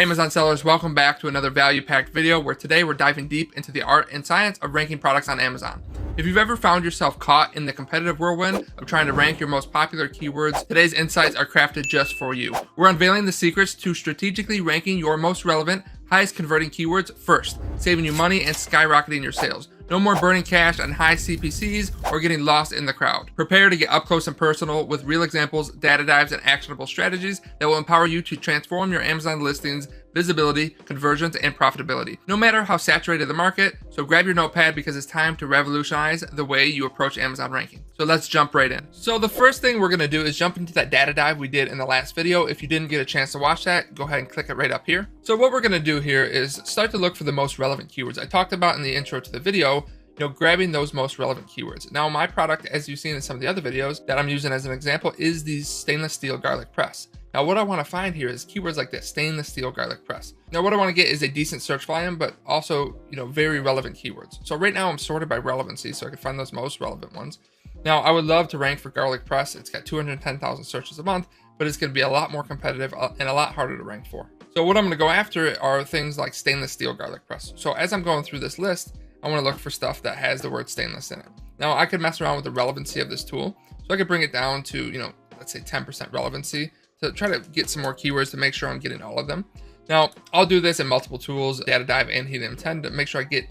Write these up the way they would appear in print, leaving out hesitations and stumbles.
Hey Amazon sellers, welcome back to another value-packed video where today we're diving deep into the art and science of ranking products on Amazon. If you've ever found yourself caught in the competitive whirlwind of trying to rank your most popular keywords, today's insights are crafted just for you. We're unveiling the secrets to strategically ranking your most relevant, highest converting keywords first, saving you money and skyrocketing your sales. No more burning cash on high CPCs or getting lost in the crowd. Prepare to get up close and personal with real examples, data dives, and actionable strategies that will empower you to transform your Amazon listings, visibility, conversions, and profitability. No matter how saturated the market, so grab your notepad because it's time to revolutionize the way you approach Amazon ranking. So let's jump right in. So the first thing we're gonna do is jump into that data dive we did in the last video. If you didn't get a chance to watch that, go ahead and click it right up here. So what we're gonna do here is start to look for the most relevant keywords. I talked about in the intro to the video, grabbing those most relevant keywords. Now my product, as you've seen in some of the other videos that I'm using as an example, is the stainless steel garlic press. Now what I want to find here is keywords like this, stainless steel garlic press. Now what I want to get is a decent search volume, but also, very relevant keywords. So right now I'm sorted by relevancy, so I can find those most relevant ones. Now I would love to rank for garlic press. It's got 210,000 searches a month, but it's going to be a lot more competitive and a lot harder to rank for. So what I'm going to go after are things like stainless steel garlic press. So as I'm going through this list, I want to look for stuff that has the word stainless in it. Now I could mess around with the relevancy of this tool. So I could bring it down to, let's say 10% relevancy to try to get some more keywords to make sure I'm getting all of them. Now I'll do this in multiple tools, data dive and hidden intent, to make sure I get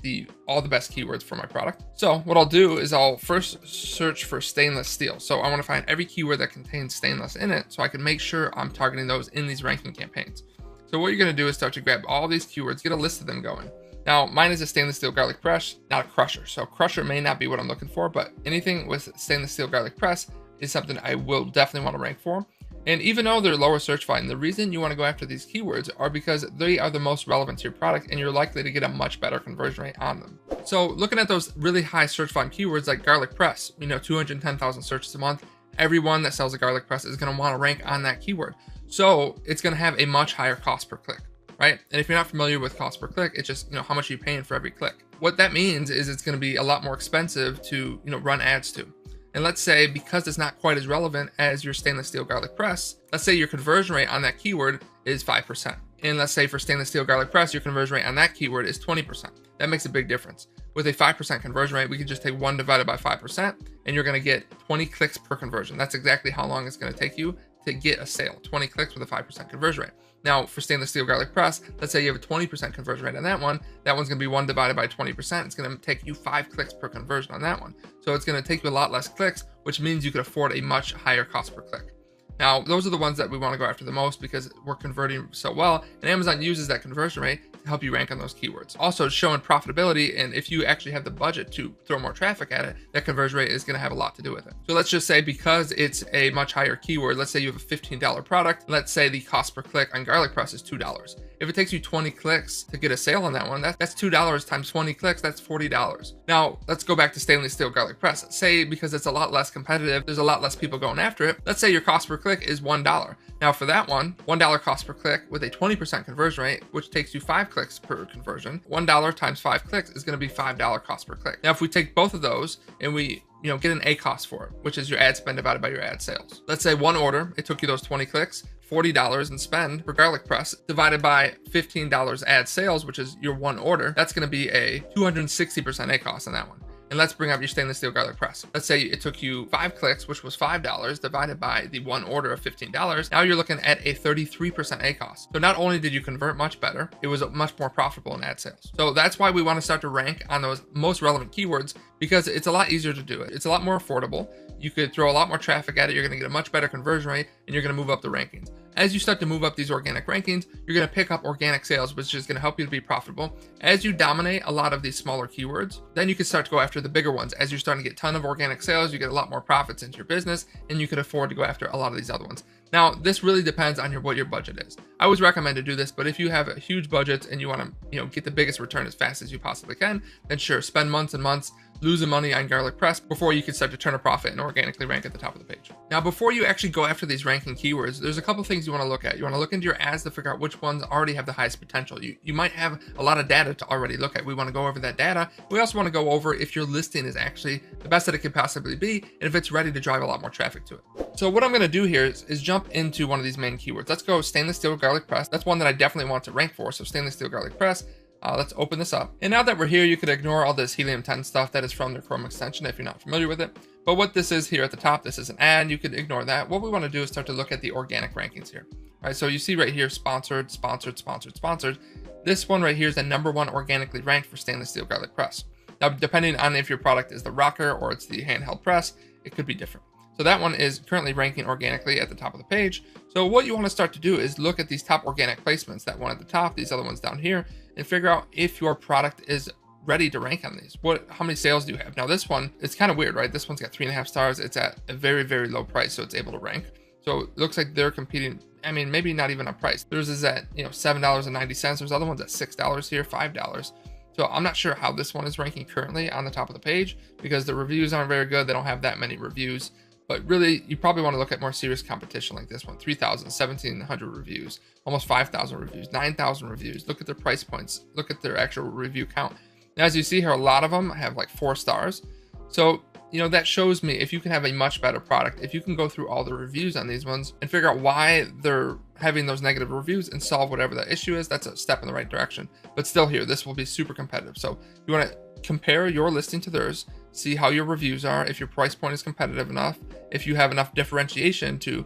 all the best keywords for my product. So what I'll do is I'll first search for stainless steel. So I want to find every keyword that contains stainless in it so I can make sure I'm targeting those in these ranking campaigns. So what you're going to do is start to grab all these keywords, get a list of them going. Now, mine is a stainless steel garlic press, not a crusher. So crusher may not be what I'm looking for, but anything with stainless steel garlic press is something I will definitely want to rank for. And even though they're lower search volume, the reason you want to go after these keywords are because they are the most relevant to your product and you're likely to get a much better conversion rate on them. So looking at those really high search volume keywords like garlic press, 210,000 searches a month, everyone that sells a garlic press is going to want to rank on that keyword. So it's going to have a much higher cost per click. Right? And if you're not familiar with cost per click, it's just, how much are you paying for every click? What that means is it's going to be a lot more expensive to, run ads to. And let's say because it's not quite as relevant as your stainless steel garlic press, let's say your conversion rate on that keyword is 5%. And let's say for stainless steel garlic press, your conversion rate on that keyword is 20%. That makes a big difference. With a 5% conversion rate, we can just take 1 divided by 5% and you're going to get 20 clicks per conversion. That's exactly how long it's going to take you to get a sale, 20 clicks with a 5% conversion rate. Now for stainless steel garlic press, let's say you have a 20% conversion rate on that one. That one's gonna be 1 divided by 20%. It's gonna take you 5 clicks per conversion on that one. So it's gonna take you a lot less clicks, which means you could afford a much higher cost per click. Now, those are the ones that we want to go after the most because we're converting so well, and Amazon uses that conversion rate to help you rank on those keywords. Also, showing profitability, and if you actually have the budget to throw more traffic at it, that conversion rate is going to have a lot to do with it. So let's just say because it's a much higher keyword, let's say you have a $15 product, let's say the cost per click on garlic press is $2. If it takes you 20 clicks to get a sale on that one, that's $2 times 20 clicks, that's $40. Now, let's go back to stainless steel garlic press. Say because it's a lot less competitive, there's a lot less people going after it. Let's say your cost per click is $1. Now for that one, $1 cost per click with a 20% conversion rate, which takes you 5 clicks per conversion, $1 times 5 clicks is going to be $5 cost per click. Now, if we take both of those and we get an A cost for it, which is your ad spend divided by your ad sales. Let's say one order, it took you those 20 clicks, $40 in spend for garlic press divided by $15 ad sales, which is your one order. That's going to be a 260% A cost on that one. And let's bring up your stainless steel garlic press. Let's say it took you 5 clicks, which was $5 divided by the one order of $15. Now you're looking at a 33% A cost. So not only did you convert much better, it was much more profitable in ad sales. So that's why we want to start to rank on those most relevant keywords because it's a lot easier to do it. It's a lot more affordable. You could throw a lot more traffic at it. You're going to get a much better conversion rate and you're going to move up the rankings. As you start to move up these organic rankings, you're going to pick up organic sales, which is going to help you to be profitable. As you dominate a lot of these smaller keywords, then you can start to go after the bigger ones. As you're starting to get a ton of organic sales, you get a lot more profits into your business and you can afford to go after a lot of these other ones. Now, this really depends on what your budget is. I always recommend to do this, but if you have a huge budget and you want to, get the biggest return as fast as you possibly can, then sure, spend months and months losing money on garlic press before you can start to turn a profit and organically rank at the top of the page. Now, before you actually go after these ranking keywords, there's a couple things you want to look at. You want to look into your ads to figure out which ones already have the highest potential. You might have a lot of data to already look at. We want to go over that data. We also want to go over if your listing is actually the best that it could possibly be and if it's ready to drive a lot more traffic to it. So what I'm going to do here is jump into one of these main keywords. Let's go stainless steel garlic press. That's one that I definitely want to rank for. So stainless steel garlic press. Let's open this up. And now that we're here, you could ignore all this helium-10 stuff that is from their Chrome extension if you're not familiar with it. But what this is here at the top, this is an ad. You could ignore that. What we want to do is start to look at the organic rankings here. All right, so you see right here, sponsored, sponsored, sponsored, sponsored. This one right here is the #1 organically ranked for stainless steel garlic press. Now, depending on if your product is the rocker or it's the handheld press, it could be different. So that one is currently ranking organically at the top of the page. So what you want to start to do is look at these top organic placements, that one at the top, these other ones down here, and figure out if your product is ready to rank on these. How many sales do you have? Now this one, it's kind of weird, right? This one's got 3.5 stars. It's at a very, very low price, so it's able to rank. So it looks like they're competing. I mean, maybe not even a price. Theirs is at, $7.90. There's other ones at $6 here, $5. So I'm not sure how this one is ranking currently on the top of the page because the reviews aren't very good. They don't have that many reviews. But really, you probably want to look at more serious competition like this one. 3,000, 1,700 reviews, almost 5,000 reviews, 9,000 reviews. Look at their price points. Look at their actual review count. And as you see here, a lot of them have like 4 stars. So, that shows me if you can have a much better product, if you can go through all the reviews on these ones and figure out why they're having those negative reviews and solve whatever that issue is, that's a step in the right direction. But still here, this will be super competitive. So you want to compare your listing to theirs, see how your reviews are, if your price point is competitive enough, if you have enough differentiation to,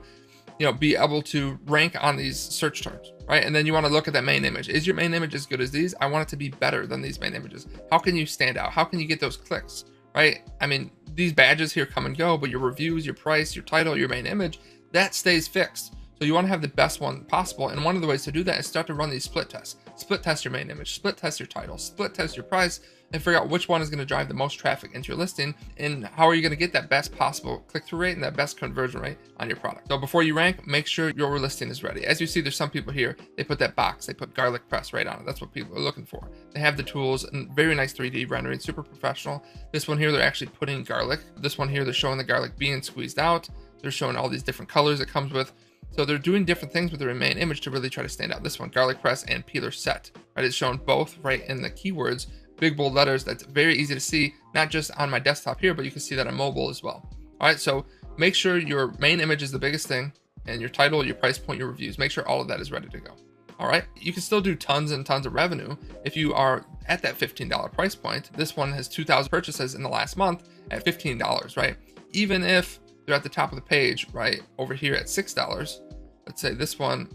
be able to rank on these search terms, right? And then you want to look at that main image. Is your main image as good as these? I want it to be better than these main images. How can you stand out? How can you get those clicks, right? I mean, these badges here come and go, but your reviews, your price, your title, your main image, that stays fixed. So you want to have the best one possible. And one of the ways to do that is start to run these split tests. Split test your main image, split test your title, split test your price, and figure out which one is going to drive the most traffic into your listing and how are you going to get that best possible click-through rate and that best conversion rate on your product. So before you rank, make sure your listing is ready. As you see, there's some people here, they put that box, they put garlic press right on it. That's what people are looking for. They have the tools and very nice 3D rendering, super professional. This one here, they're actually putting garlic. This one here, they're showing the garlic being squeezed out. They're showing all these different colors it comes with. So they're doing different things with their main image to really try to stand out. This one, garlic press and peeler set, right? It's shown both right in the keywords, big bold letters. That's very easy to see, not just on my desktop here, but you can see that on mobile as well. All right, so make sure your main image is the biggest thing and your title, your price point, your reviews. Make sure all of that is ready to go. All right, you can still do tons and tons of revenue if you are at that $15 price point. This one has 2,000 purchases in the last month at $15, right? Even if they're at the top of the page, right over here at $6. Let's say this one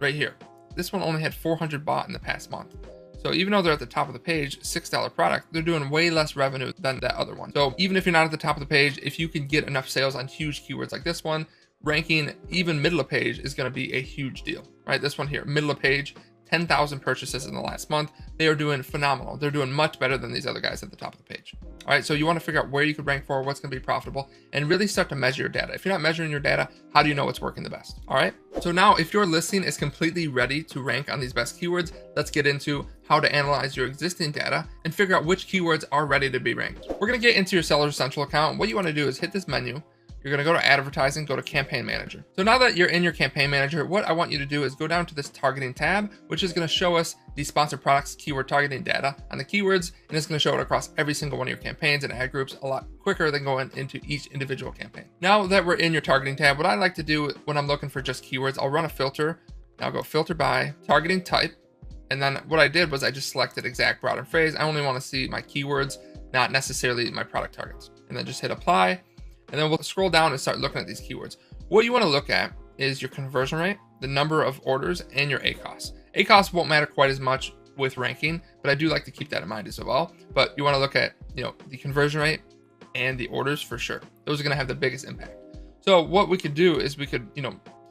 right here. This one only had 400 bought in the past month. So even though they're at the top of the page, $6 product, they're doing way less revenue than that other one. So even if you're not at the top of the page, if you can get enough sales on huge keywords like this one, ranking even middle of page is going to be a huge deal, right? This one here, middle of page, 10,000 purchases in the last month. They are doing phenomenal. They're doing much better than these other guys at the top of the page. All right, so you want to figure out where you could rank for, what's going to be profitable, and really start to measure your data. If you're not measuring your data, how do you know what's working the best? All right, so now if your listing is completely ready to rank on these best keywords, let's get into how to analyze your existing data and figure out which keywords are ready to be ranked. We're going to get into your Seller Central account. What you want to do is hit this menu. You're going to go to advertising, go to campaign manager. So now that you're in your campaign manager, what I want you to do is go down to this targeting tab, which is going to show us the sponsored products keyword targeting data on the keywords. And it's going to show it across every single one of your campaigns and ad groups a lot quicker than going into each individual campaign. Now that we're in your targeting tab, what I like to do when I'm looking for just keywords, I'll run a filter. I'll go filter by targeting type. And then what I did was I just selected exact route and phrase. I only want to see my keywords, not necessarily my product targets. And then just hit apply. And then we'll scroll down and start looking at these keywords. What you want to look at is your conversion rate, the number of orders, and your ACoS. ACoS won't matter quite as much with ranking, but I do like to keep that in mind as well. But you want to look at, the conversion rate and the orders for sure. Those are going to have the biggest impact. So what we could do is we could,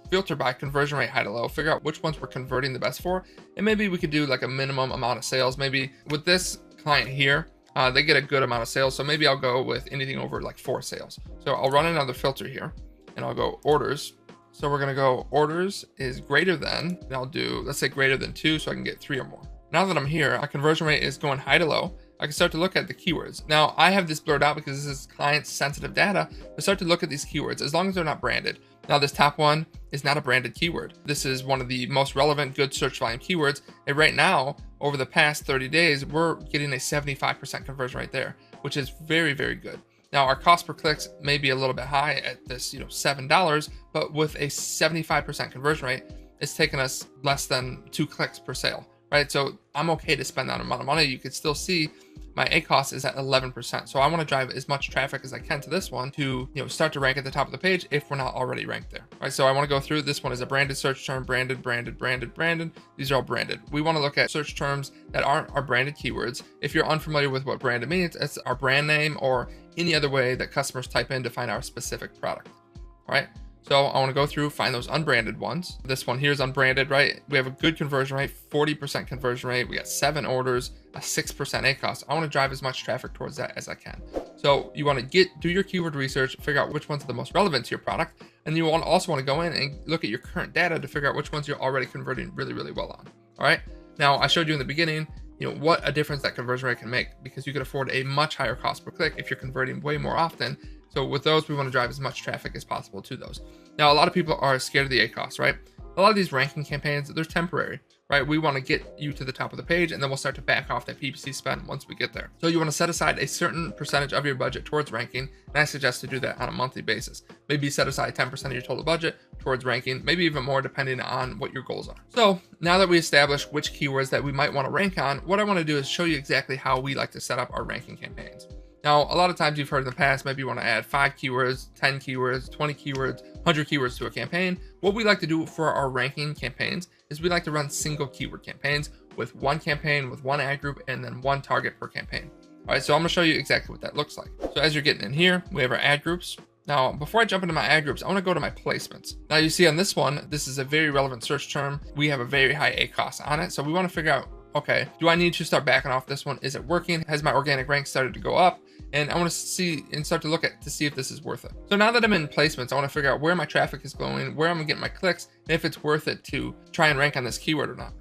filter by conversion rate high to low, figure out which ones we're converting the best for. And maybe we could do like a minimum amount of sales. Maybe with this client here, they get a good amount of sales. So maybe I'll go with anything over like 4 sales. So I'll run another filter here and I'll go orders. So we're going to go orders is greater than, and I'll do, let's say greater than 2 so I can get 3 or more. Now that I'm here, our conversion rate is going high to low. I can start to look at the keywords. Now, I have this blurred out because this is client sensitive data, but start to look at these keywords as long as they're not branded. Now, this top one is not a branded keyword. This is one of the most relevant good search volume keywords. And right now, over the past 30 days, we're getting a 75% conversion rate there, which is very, very good. Now, our cost per clicks may be a little bit high at this, $7, but with a 75% conversion rate, it's taken us less than 2 clicks per sale, right? So I'm okay to spend that amount of money. You can still see my ACoS is at 11%. So I want to drive as much traffic as I can to this one to, start to rank at the top of the page if we're not already ranked there, right? So I want to go through, this one is a branded search term, branded. These are all branded. We want to look at search terms that aren't our branded keywords. If you're unfamiliar with what branded means, it's our brand name or any other way that customers type in to find our specific product, all right? So I want to go through, find those unbranded ones. This one here is unbranded, right? We have a good conversion rate, 40% conversion rate. We got 7 orders, a 6% ACoS. I want to drive as much traffic towards that as I can. So you want to do your keyword research, figure out which ones are the most relevant to your product. And you also want to go in and look at your current data to figure out which ones you're already converting really, really well on. All right. Now I showed you in the beginning, what a difference that conversion rate can make, because you can afford a much higher cost per click if you're converting way more often. So with those, we want to drive as much traffic as possible to those. Now, a lot of people are scared of the ACoS, right? A lot of these ranking campaigns, they're temporary, right? We want to get you to the top of the page, and then we'll start to back off that PPC spend once we get there. So you want to set aside a certain percentage of your budget towards ranking, and I suggest to do that on a monthly basis. Maybe set aside 10% of your total budget towards ranking, maybe even more depending on what your goals are. So now that we established which keywords that we might want to rank on, what I want to do is show you exactly how we like to set up our ranking campaigns. Now, a lot of times you've heard in the past, maybe you want to add 5 keywords, 10 keywords, 20 keywords, 100 keywords to a campaign. What we like to do for our ranking campaigns is we like to run single keyword campaigns with one campaign, with one ad group, and then one target per campaign. All right, so I'm going to show you exactly what that looks like. So as you're getting in here, we have our ad groups. Now, before I jump into my ad groups, I want to go to my placements. Now, you see on this one, this is a very relevant search term. We have a very high ACoS on it. So we want to figure out, okay, do I need to start backing off this one? Is it working? Has my organic rank started to go up? And I want to see and start to look at to see if this is worth it. So now that I'm in placements, I want to figure out where my traffic is going, where I'm getting my clicks, and if it's worth it to try and rank on this keyword or not.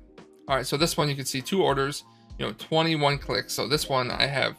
All right, so this one you can see 2 orders, 21 clicks. So this one I have,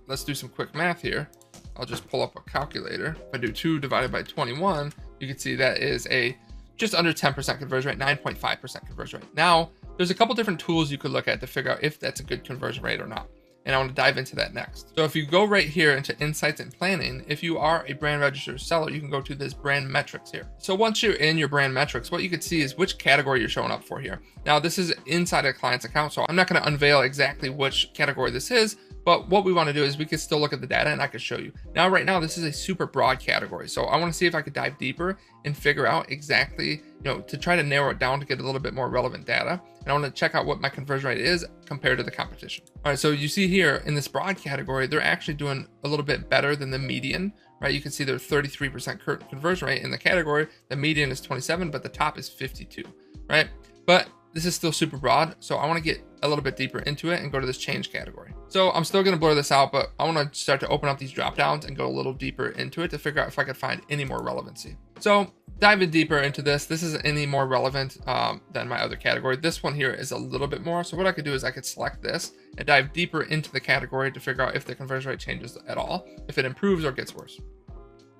let's do some quick math here. I'll just pull up a calculator. If I do 2 divided by 21, you can see that is a just under 10% conversion rate, 9.5% conversion rate. Now, there's a couple different tools you could look at to figure out if that's a good conversion rate or not. And I want to dive into that next. So if you go right here into insights and planning, if you are a brand registered seller, you can go to this brand metrics here. So once you're in your brand metrics, what you can see is which category you're showing up for here. Now this is inside a client's account, so I'm not going to unveil exactly which category this is, but what we want to do is we can still look at the data and I can show you. Now, right now, this is a super broad category. So I want to see if I could dive deeper and figure out exactly, to try to narrow it down to get a little bit more relevant data. And I want to check out what my conversion rate is compared to the competition. All right, so you see here in this broad category, they're actually doing a little bit better than the median, right? You can see they're 33% conversion rate in the category. The median is 27, but the top is 52, right? But this is still super broad, so I want to get a little bit deeper into it and go to this change category. So I'm still going to blur this out, but I want to start to open up these drop downs and go a little deeper into it to figure out if I could find any more relevancy. So diving deeper into this isn't any more relevant than my other category. This one here is a little bit more. So what I could do is I could select this and dive deeper into the category to figure out if the conversion rate changes at all, if it improves or gets worse.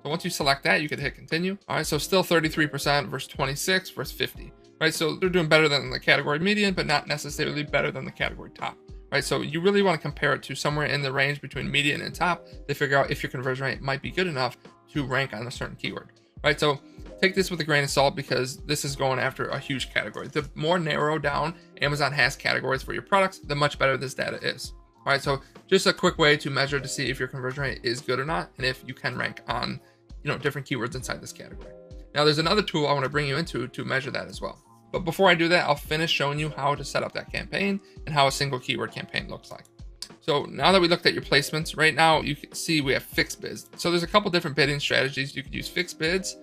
So once you select that, you could hit continue. All right, so still 33% versus 26 versus 50. Right, so they're doing better than the category median, but not necessarily better than the category top. Right, so you really want to compare it to somewhere in the range between median and top to figure out if your conversion rate might be good enough to rank on a certain keyword. Right, so take this with a grain of salt because this is going after a huge category. The more narrow down Amazon has categories for your products, the much better this data is. All right, so just a quick way to measure to see if your conversion rate is good or not, and if you can rank on, different keywords inside this category. Now, there's another tool I want to bring you into to measure that as well. But before I do that, I'll finish showing you how to set up that campaign and how a single keyword campaign looks like. So now that we looked at your placements, right now you can see we have fixed bids. So there's a couple different bidding strategies. You could use fixed bids,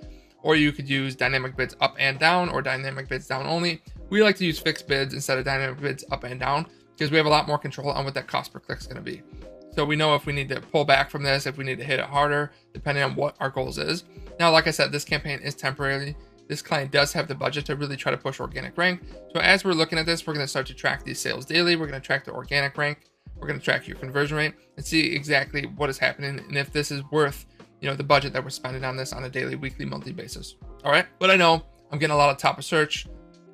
or you could use dynamic bids up and down, or dynamic bids down only. We like to use fixed bids instead of dynamic bids up and down because we have a lot more control on what that cost per click is going to be. So we know if we need to pull back from this, if we need to hit it harder, depending on what our goals is. Now, like I said, this campaign is temporary. This client does have the budget to really try to push organic rank. So as we're looking at this, we're going to start to track these sales daily. We're going to track the organic rank. We're going to track your conversion rate and see exactly what is happening and if this is worth, the budget that we're spending on this on a daily, weekly, monthly basis. All right. But I know I'm getting a lot of top of search,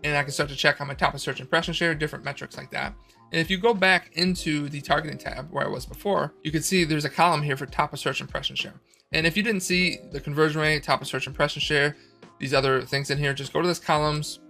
and I can start to check on my top of search impression share, different metrics like that. And if you go back into the targeting tab where I was before, you can see there's a column here for top of search impression share. And if you didn't see the conversion rate, top of search impression share, these other things in here, just go to this columns,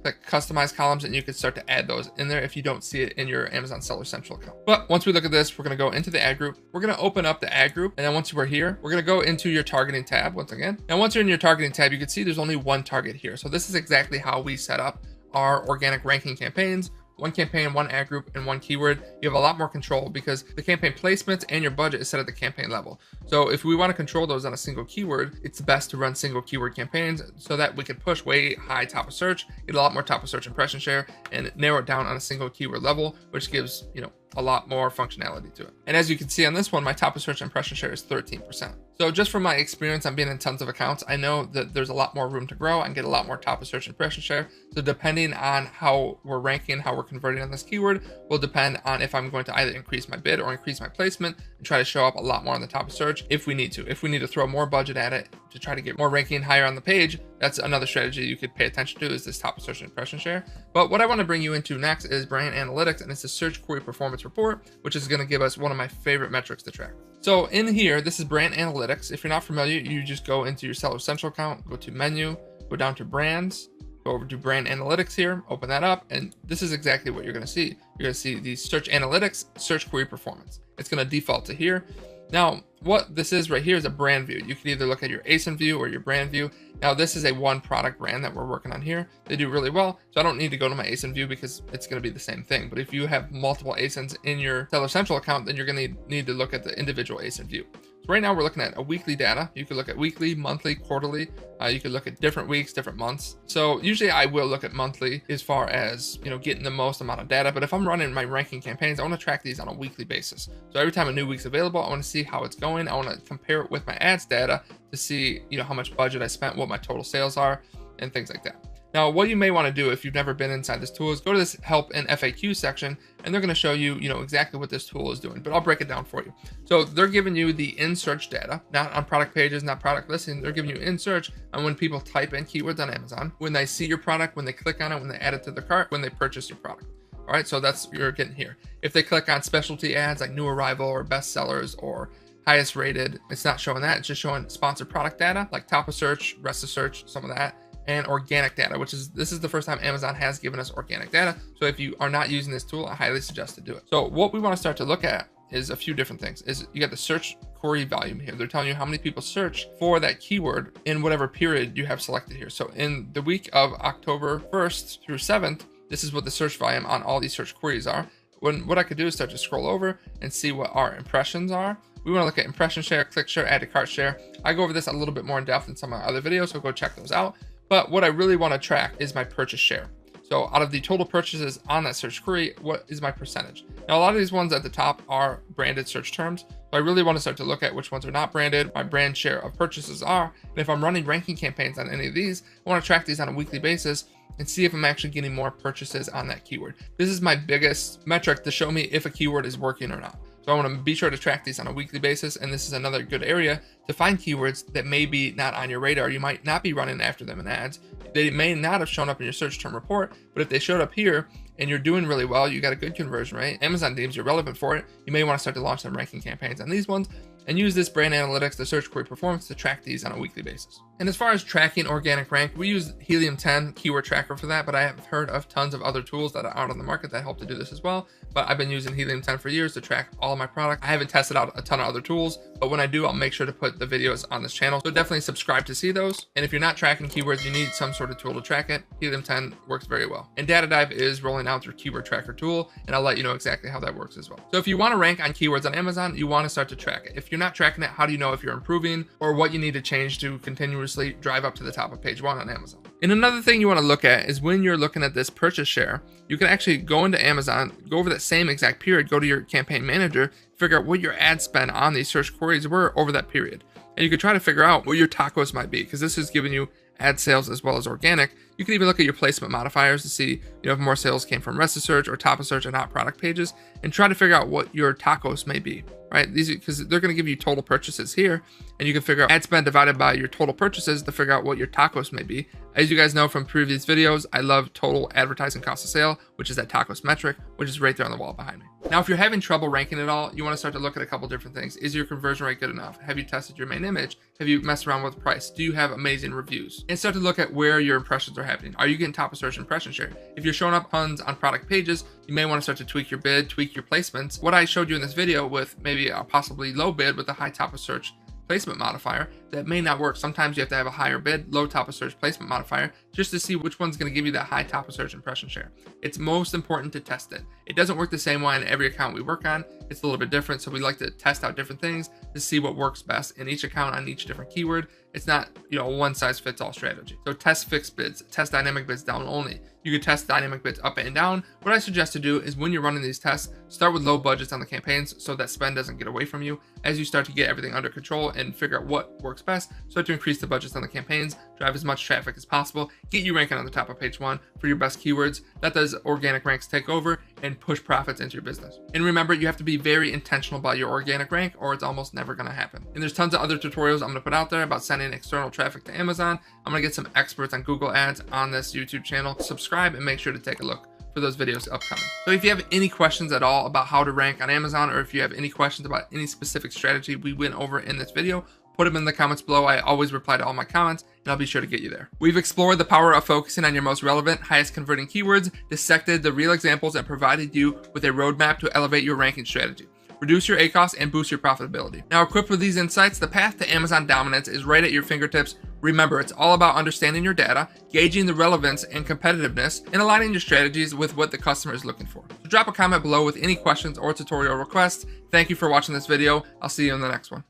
click customize columns, and you can start to add those in there if you don't see it in your Amazon Seller Central account. But once we look at this, we're going to go into the ad group. We're going to open up the ad group. And then once we're here, we're going to go into your targeting tab once again. Now, once you're in your targeting tab, you can see there's only one target here. So this is exactly how we set up our organic ranking campaigns. One campaign, one ad group, and one keyword. You have a lot more control because the campaign placements and your budget is set at the campaign level. So if we want to control those on a single keyword, it's best to run single keyword campaigns so that we can push way high top of search, get a lot more top of search impression share, and narrow it down on a single keyword level, which gives, a lot more functionality to it. And as you can see on this one, my top of search impression share is 13%. So just from my experience on being in tons of accounts, I know that there's a lot more room to grow and get a lot more top of search impression share. So depending on how we're ranking, how we're converting on this keyword will depend on if I'm going to either increase my bid or increase my placement and try to show up a lot more on the top of search if we need to. If we need to throw more budget at it to try to get more ranking higher on the page, that's another strategy you could pay attention to, is this top of search impression share. But what I want to bring you into next is brand analytics, and it's a search query performance report, which is going to give us one of my favorite metrics to track. So in here, this is brand analytics. If you're not familiar, you just go into your Seller Central account, go to menu, go down to brands, go over to brand analytics here, open that up, and this is exactly what you're going to see. You're going to see the search analytics, search query performance. It's going to default to here. Now, what this is right here is a brand view. You can either look at your ASIN view or your brand view. Now, this is a one product brand that we're working on here. They do really well, so I don't need to go to my ASIN view because it's going to be the same thing. But if you have multiple ASINs in your Seller Central account, then you're going to need to look at the individual ASIN view. So right now we're looking at a weekly data. You could look at weekly, monthly, quarterly. You could look at different weeks, different months. So usually I will look at monthly as far as, getting the most amount of data. But if I'm running my ranking campaigns, I want to track these on a weekly basis. So every time a new week's available, I want to see how it's going. I want to compare it with my ads data to see, how much budget I spent, what my total sales are, and things like that. Now, what you may want to do if you've never been inside this tool is go to this help and FAQ section, and they're going to show you, exactly what this tool is doing, but I'll break it down for you. So they're giving you the in search data, not on product pages, not product listings. They're giving you in search on when people type in keywords on Amazon, when they see your product, when they click on it, when they add it to the cart, when they purchase your product. All right, so that's what you're getting here. If they click on specialty ads like new arrival or best sellers or highest rated, it's not showing that. It's just showing sponsored product data like top of search, rest of search, some of that, and organic data, this is the first time Amazon has given us organic data. So if you are not using this tool, I highly suggest to do it. So what we want to start to look at is a few different things. You got the search query volume here. They're telling you how many people search for that keyword in whatever period you have selected here. So in the week of October 1st through 7th, this is what the search volume on all these search queries are. What I could do is start to scroll over and see what our impressions are. We want to look at impression share, click share, add to cart share. I go over this a little bit more in depth in some of my other videos, so go check those out. But what I really want to track is my purchase share. So out of the total purchases on that search query, what is my percentage? Now, a lot of these ones at the top are branded search terms. So I really want to start to look at which ones are not branded, my brand share of purchases are. And if I'm running ranking campaigns on any of these, I want to track these on a weekly basis and see if I'm actually getting more purchases on that keyword. This is my biggest metric to show me if a keyword is working or not. So I want to be sure to track these on a weekly basis. And this is another good area to find keywords that may be not on your radar. You might not be running after them in ads. They may not have shown up in your search term report, but if they showed up here and you're doing really well, you got a good conversion rate, Amazon deems you're relevant for it, you may want to start to launch some ranking campaigns on these ones and use this brand analytics, the search query performance, to track these on a weekly basis. And as far as tracking organic rank, we use Helium 10 keyword tracker for that, but I have heard of tons of other tools that are out on the market that help to do this as well. But I've been using Helium 10 for years to track all of my product. I haven't tested out a ton of other tools, but when I do, I'll make sure to put the videos on this channel. So definitely subscribe to see those. And if you're not tracking keywords, you need some sort of tool to track it. Helium 10 works very well. And Data Dive is rolling out their keyword tracker tool, and I'll let you know exactly how that works as well. So if you want to rank on keywords on Amazon, you want to start to track it. If you're not tracking it, how do you know if you're improving or what you need to change to continuously drive up to the top of page 1 on Amazon? And another thing you want to look at is when you're looking at this purchase share, you can actually go into Amazon, go over that same exact period, go to your campaign manager, figure out what your ad spend on these search queries were over that period. And you can try to figure out what your tacos might be, because this is giving you ad sales as well as organic. You can even look at your placement modifiers to see, if more sales came from rest of search or top of search and not product pages, and try to figure out what your tacos may be, right? These, because they're going to give you total purchases here, and you can figure out ad spend divided by your total purchases to figure out what your tacos may be. As you guys know from previous videos, I love total advertising cost of sale, which is that tacos metric, which is right there on the wall behind me. Now, if you're having trouble ranking at all, you want to start to look at a couple different things. Is your conversion rate good enough? Have you tested your main image? Have you messed around with price? Do you have amazing reviews? And start to look at where your impressions are happening. Are you getting top of search impression share? If you're showing up tons on product pages, you may want to start to tweak your bid, tweak your placements. What I showed you in this video with maybe a possibly low bid with a high top of search placement modifier, that may not work. Sometimes you have to have a higher bid, low top of search placement modifier, just to see which one's going to give you that high top of search impression share. It's most important to test it. It doesn't work the same way in every account we work on. It's a little bit different. So we like to test out different things to see what works best in each account on each different keyword. It's not, a one size fits all strategy. So test fixed bids, test dynamic bids down only. You can test dynamic bids up and down. What I suggest to do is when you're running these tests, start with low budgets on the campaigns so that spend doesn't get away from you. As you start to get everything under control and figure out what works best, start to increase the budgets on the campaigns, drive as much traffic as possible, get you ranking on the top of page 1 for your best keywords. Let those organic ranks take over and push profits into your business. And remember, you have to be very intentional about your organic rank or it's almost never going to happen. And there's tons of other tutorials I'm going to put out there about sending external traffic to Amazon. I'm going to get some experts on Google Ads on this YouTube channel. Subscribe and make sure to take a look for those videos upcoming. So if you have any questions at all about how to rank on Amazon, or if you have any questions about any specific strategy we went over in this video, put them in the comments below. I always reply to all my comments, and I'll be sure to get you there. We've explored the power of focusing on your most relevant, highest converting keywords, dissected the real examples, and provided you with a roadmap to elevate your ranking strategy, reduce your ACoS, and boost your profitability. Now, equipped with these insights, the path to Amazon dominance is right at your fingertips. Remember, it's all about understanding your data, gauging the relevance and competitiveness, and aligning your strategies with what the customer is looking for. So drop a comment below with any questions or tutorial requests. Thank you for watching this video. I'll see you in the next one.